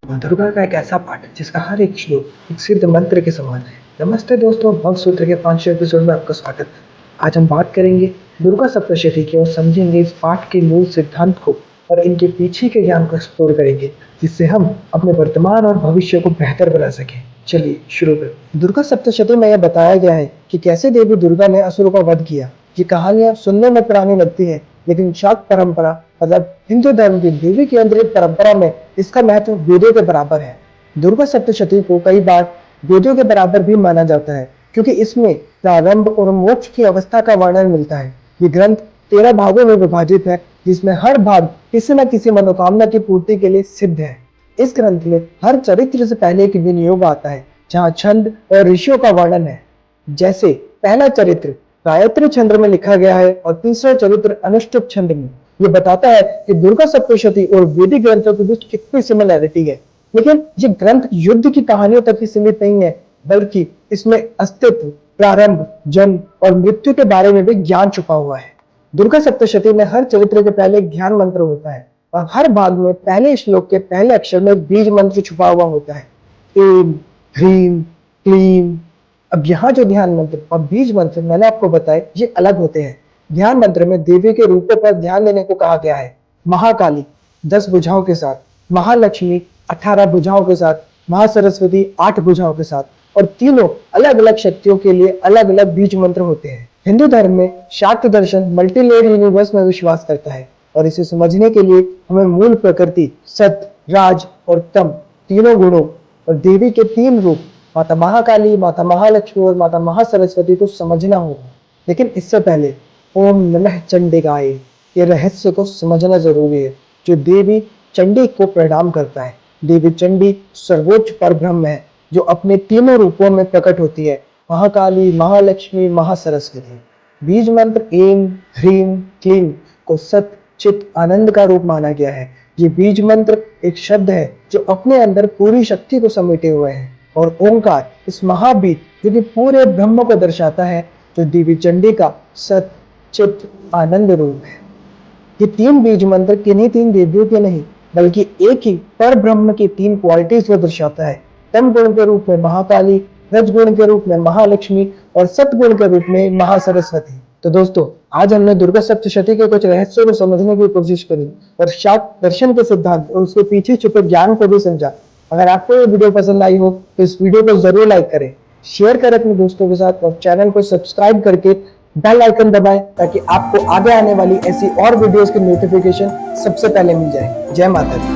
माँ दुर्गा का एक ऐसा पाठ जिसका हर एक श्लोक एक सिद्ध मंत्र के समान है। नमस्ते दोस्तों, भव सूत्र के 5वें एपिसोड में आपका स्वागत। आज हम बात करेंगे दुर्गा सप्तशती की और समझेंगे इस पाठ के मूल सिद्धांत को और इनके पीछे के ज्ञान को एक्सप्लोर करेंगे, जिससे हम अपने वर्तमान और भविष्य को बेहतर बना सकें। चलिए शुरू करें। दुर्गा सप्तशती में यह बताया गया है कि कैसे देवी दुर्गा ने असुरों का वध किया। ये कहानियां सुनने में पुरानी लगती है, लेकिन शाक्त परंपरा मतलब हिंदू धर्म की देवी केंद्रित परंपरा में इसका महत्व वेदों के बराबर है। दुर्गा सप्तशती को कई बार वेदों के बराबर भी माना जाता है, क्योंकि इसमें प्रारंभ और मोक्ष की अवस्था का वर्णन मिलता है। ये ग्रंथ 13 भागों में विभाजित है, जिसमें हर भाग किसी न किसी मनोकामना की पूर्ति के लिए सिद्ध है। इस ग्रंथ में हर चरित्र से पहले एक विनियोग आता है, जहाँ छंद और ऋषियों का वर्णन है। जैसे पहला चरित्र गायत्री छंद में लिखा गया है और तीसरा चरित्र अनुष्टुप छंद में। ये बताता है कि दुर्गा सप्तशती और वैदिक ग्रंथों के बीच कितनी सिमिलैरिटी है। लेकिन ये ग्रंथ युद्ध की कहानियों तक ही सीमित नहीं है, बल्कि इसमें अस्तित्व, प्रारंभ, जन्म और मृत्यु के बारे में भी ज्ञान छुपा हुआ है। दुर्गा सप्तशती में हर चरित्र के पहले एक ध्यान मंत्र होता है और हर भाग में पहले श्लोक के पहले अक्षर में बीज मंत्र छुपा हुआ होता है। ऐं ह्रीं क्लीं। अब यहाँ जो ध्यान मंत्र और बीज मंत्र मैंने आपको बताए, ये अलग होते हैं। ध्यान मंत्र में देवी के रूपों पर ध्यान देने को कहा गया है। महाकाली 10 भुजाओं के साथ, महालक्ष्मी 18 भुजाओं के साथ, महासरस्वती 8 भुजाओं के साथ, और तीनों अलग अलग शक्तियों के लिए अलग अलग बीज मंत्र होते हैं। हिंदू धर्म में शाक्त दर्शन मल्टी लेयर्ड यूनिवर्स में विश्वास करता है, और इसे समझने के लिए हमें मूल प्रकृति, सत्य, राज और तम तीनों गुणों और देवी के 3 रूप माता महाकाली, माता महालक्ष्मी और माता महासरस्वती को समझना होगा। लेकिन इससे पहले ओम नमः चंडिकाय ये रहस्य को समझना जरूरी है, जो देवी चंडी को प्रणाम करता है। देवी चंडी सर्वोच्च परब्रह्म है, जो अपने तीनों रूपों में प्रकट होती है, महाकाली, महालक्ष्मी, महासरस्वती। बीज मंत्र ऐं ह्रीं क्लीं को सत, चित, आनंद का रूप माना गया है। ये बीज मंत्र एक शब्द है जो अपने अंदर पूरी शक्ति को समेटे हुए है, और ओंकार इस महाबीज जो कि पूरे ब्रह्म को दर्शाता है, जो देवी चंडी का सत, चित, आनंद रूप है। ये 3 बीज मंत्र किन्हीं 3 देवियों के नहीं, बल्कि एक ही पर ब्रह्म की 3 क्वालिटीज को दर्शाता है। तम गुण के रूप में महाकाली, रज गुण के रूप में महालक्ष्मी और सतगुण के रूप में महासरस्वती। तो दोस्तों, आज हमने दुर्गा सप्तशती के कुछ रहस्यों को समझने की कोशिश करी और शाक्त दर्शन के सिद्धांत और उसके पीछे छुपे ज्ञान को भी समझा। अगर आपको ये वीडियो पसंद आई हो तो इस वीडियो को जरूर लाइक करें, शेयर करें अपने दोस्तों के साथ, और चैनल को सब्सक्राइब करके बेल आइकन दबाएं, ताकि आपको आगे आने वाली ऐसी और वीडियोस की नोटिफिकेशन सबसे पहले मिल जाए। जय माता दी।